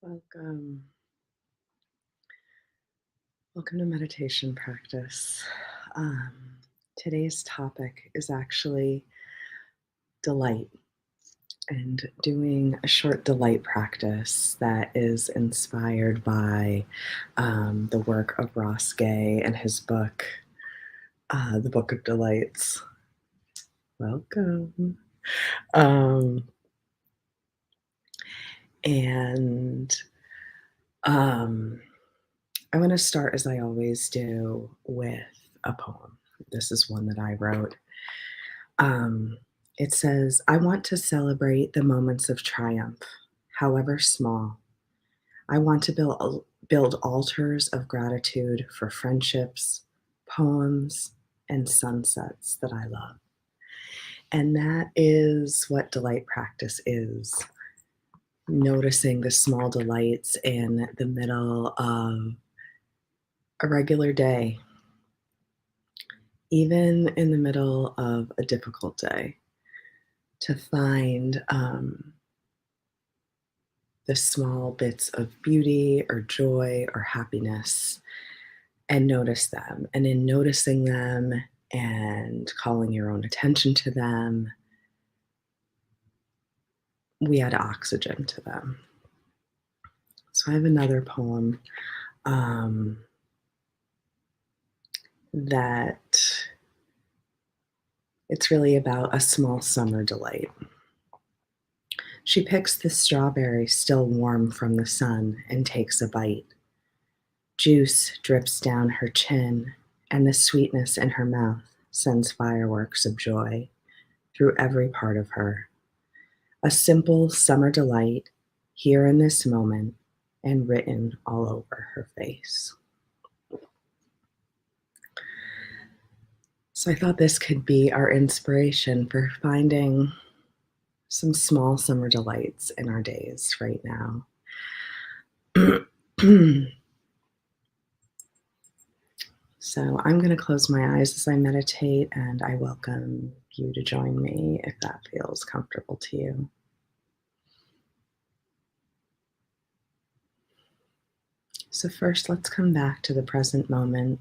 Welcome. Welcome to meditation practice. Today's topic is actually delight and doing a short delight practice that is inspired by the work of Ross Gay and his book, The Book of Delights. Welcome. I want to start, as I always do, with a poem. This is one that I wrote. It says, I want to celebrate the moments of triumph, however small. I want to build altars of gratitude for friendships, poems, and sunsets that I love. And that is what delight practice is. Noticing the small delights in the middle of a regular day, even in the middle of a difficult day, to find the small bits of beauty or joy or happiness and notice them. And in noticing them and calling your own attention to them, we add oxygen to them. So I have another poem that it's really about a small summer delight. She picks the strawberry still warm from the sun and takes a bite. Juice drips down her chin, and the sweetness in her mouth sends fireworks of joy through every part of her. A simple summer delight here in this moment and written all over her face. So I thought this could be our inspiration for finding some small summer delights in our days right now. So I'm going to close my eyes as I meditate, and I welcome you to join me if that feels comfortable to you. So first, let's come back to the present moment.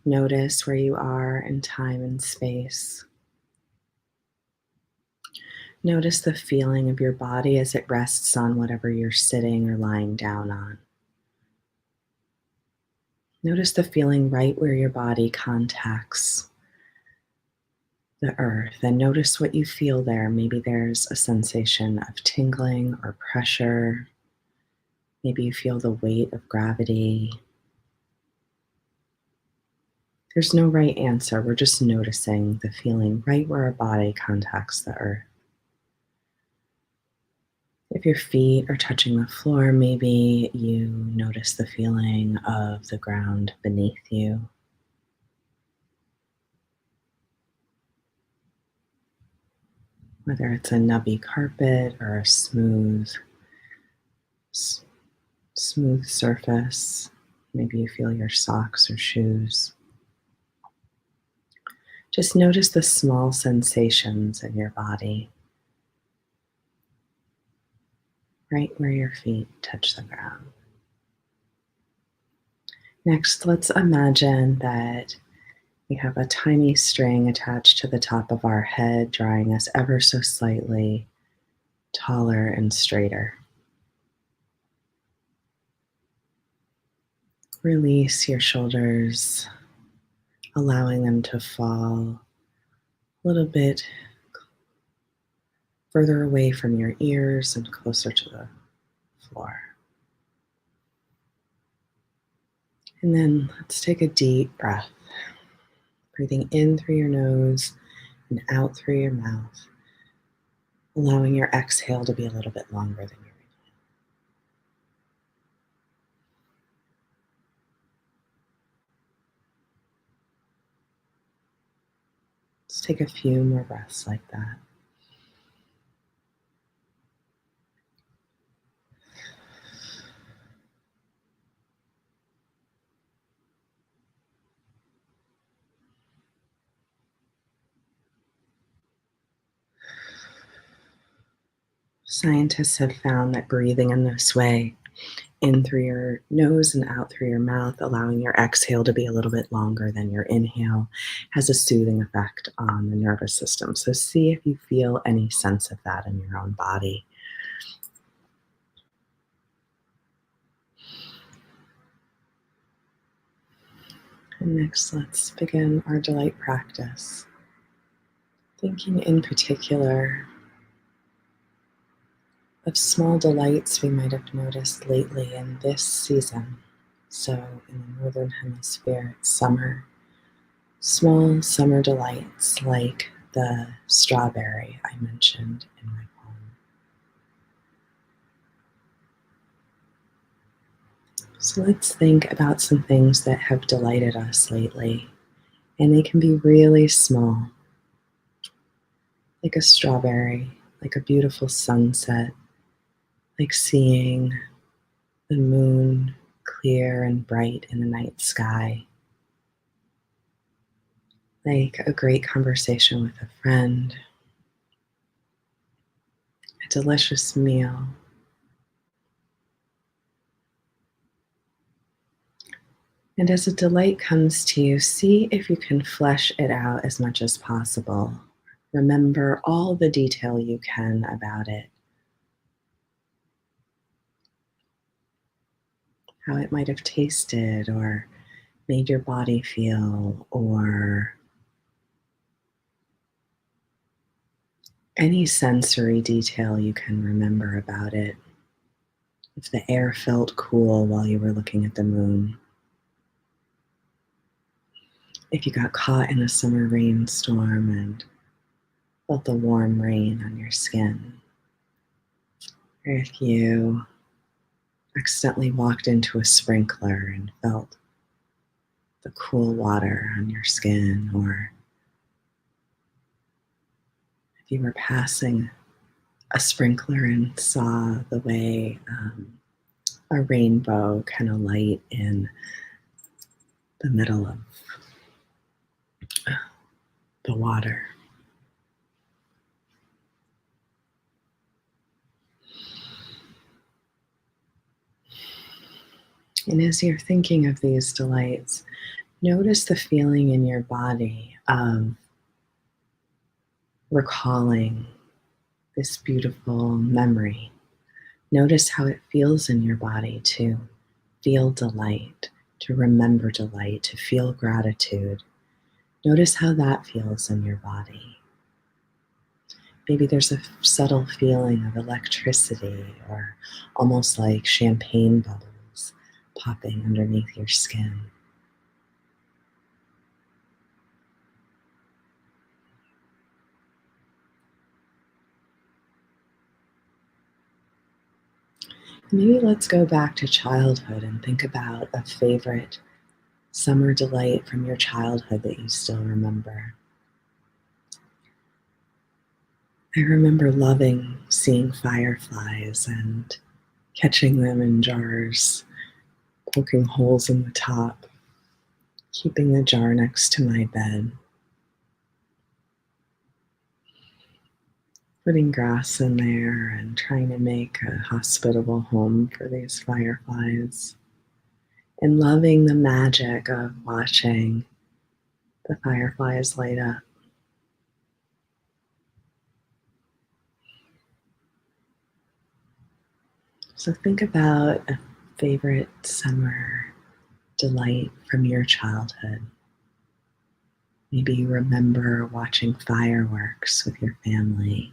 Notice where you are in time and space. Notice the feeling of your body as it rests on whatever you're sitting or lying down on. Notice the feeling right where your body contacts the earth, and notice what you feel there. Maybe there's a sensation of tingling or pressure. Maybe you feel the weight of gravity. There's no right answer. We're just noticing the feeling right where our body contacts the earth. If your feet are touching the floor, maybe you notice the feeling of the ground beneath you. Whether it's a nubby carpet or a smooth surface, maybe you feel your socks or shoes. Just notice the small sensations in your body, right where your feet touch the ground. Next, let's imagine that we have a tiny string attached to the top of our head, drawing us ever so slightly taller and straighter. Release your shoulders, allowing them to fall a little bit further away from your ears and closer to the floor. And then let's take a deep breath, breathing in through your nose and out through your mouth, allowing your exhale to be a little bit longer than your inhale. Let's take a few more breaths like that. Scientists have found that breathing in this way In through your nose and out through your mouth, allowing your exhale to be a little bit longer than your inhale, has a soothing effect on the nervous system. So see if you feel any sense of that in your own body. And next, let's begin our delight practice. Thinking in particular of small delights we might have noticed lately in this season. So, in the Northern Hemisphere, it's summer. Small summer delights like the strawberry I mentioned in my poem. So, let's think about some things that have delighted us lately. And they can be really small, like a strawberry, like a beautiful sunset, like seeing the moon clear and bright in the night sky, like a great conversation with a friend, a delicious meal. And as a delight comes to you, see if you can flesh it out as much as possible. Remember all the detail you can about it, how it might have tasted or made your body feel, or any sensory detail you can remember about it. If the air felt cool while you were looking at the moon, if you got caught in a summer rainstorm and felt the warm rain on your skin, or if you accidentally walked into a sprinkler and felt the cool water on your skin, or if you were passing a sprinkler and saw the way a rainbow kind of light in the middle of the water. And as you're thinking of these delights, notice the feeling in your body of recalling this beautiful memory. Notice how it feels in your body to feel delight, to remember delight, to feel gratitude. Notice how that feels in your body. Maybe there's a subtle feeling of electricity or almost like champagne bubbles popping underneath your skin. Maybe let's go back to childhood and think about a favorite summer delight from your childhood that you still remember. I remember loving seeing fireflies and catching them in jars, poking holes in the top, keeping the jar next to my bed, putting grass in there and trying to make a hospitable home for these fireflies, and loving the magic of watching the fireflies light up. So think about a favorite summer delight from your childhood. Maybe you remember watching fireworks with your family,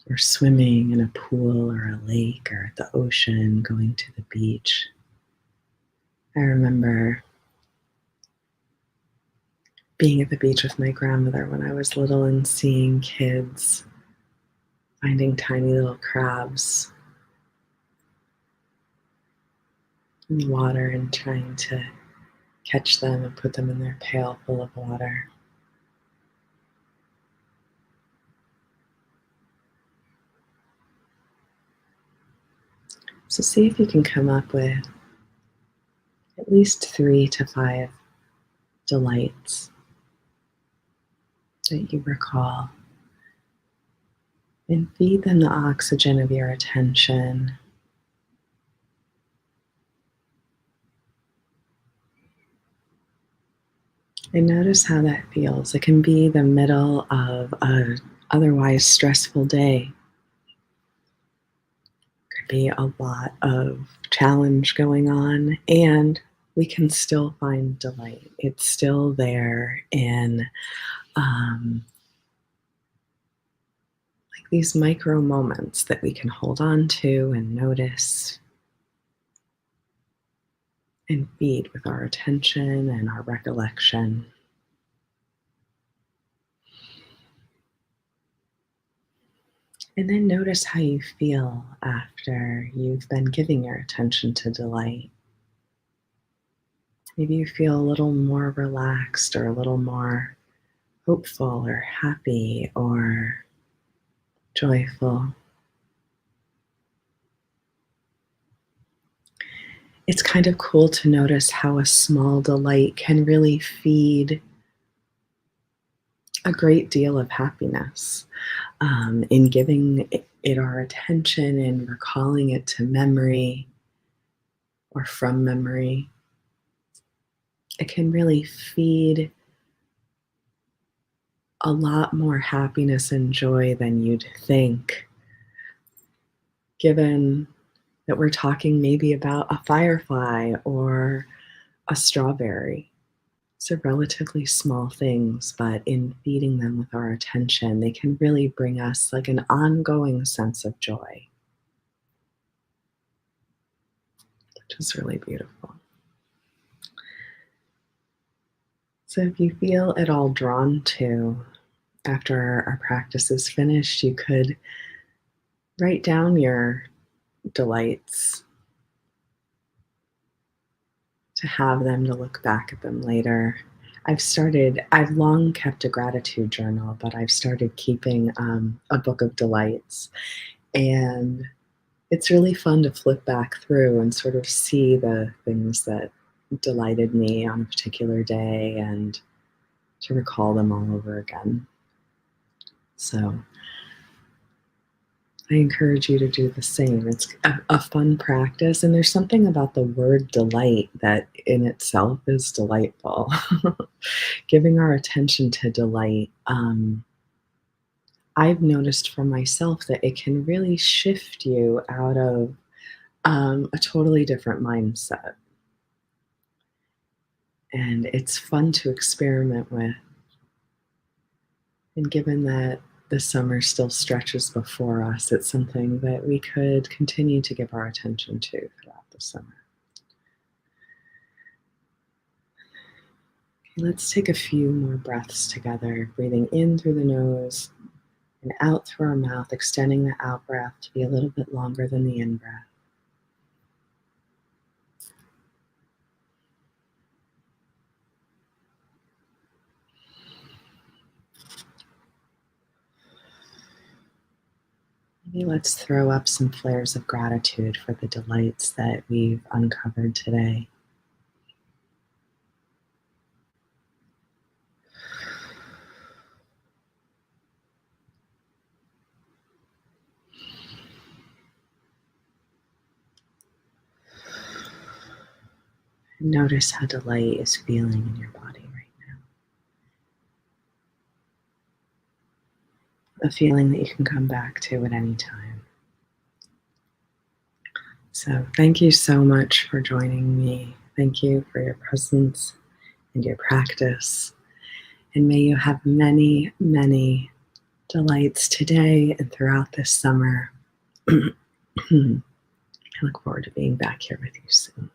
or swimming in a pool or a lake or at the ocean, going to the beach. I remember being at the beach with my grandmother when I was little and seeing kids finding tiny little crabs in the water and trying to catch them and put them in their pail full of water. So see if you can come up with at least 3 to 5 delights that you recall, and feed them the oxygen of your attention And notice how that feels. It can be the middle of a otherwise stressful day. Could be a lot of challenge going on, and we can still find delight. It's still there in like these micro moments that we can hold on to and notice and feed with our attention and our recollection. And then notice how you feel after you've been giving your attention to delight. Maybe you feel a little more relaxed or a little more hopeful or happy or joyful. It's kind of cool to notice how a small delight can really feed a great deal of happiness. In giving it our attention and recalling it to memory or from memory, it can really feed a lot more happiness and joy than you'd think, given that we're talking maybe about a firefly or a strawberry. So, relatively small things, but in feeding them with our attention, they can really bring us like an ongoing sense of joy, which is really beautiful. So, if you feel at all drawn to, after our practice is finished, you could write down your delights to have them to look back at them later. I've long kept a gratitude journal, but I've started keeping a book of delights. And it's really fun to flip back through and sort of see the things that delighted me on a particular day and to recall them all over again. So I encourage you to do the same. It's a fun practice, and there's something about the word delight that in itself is delightful. Giving our attention to delight, I've noticed for myself that it can really shift you out of a totally different mindset. And it's fun to experiment with. And given that the summer still stretches before us, it's something that we could continue to give our attention to throughout the summer. Okay, let's take a few more breaths together, breathing in through the nose and out through our mouth, extending the out breath to be a little bit longer than the in breath. Maybe let's throw up some flares of gratitude for the delights that we've uncovered today. And notice how delight is feeling in your body right now. A feeling that you can come back to at any time. So thank you so much for joining me. Thank you for your presence and your practice. And may you have many, many delights today and throughout this summer. I look forward to being back here with you soon.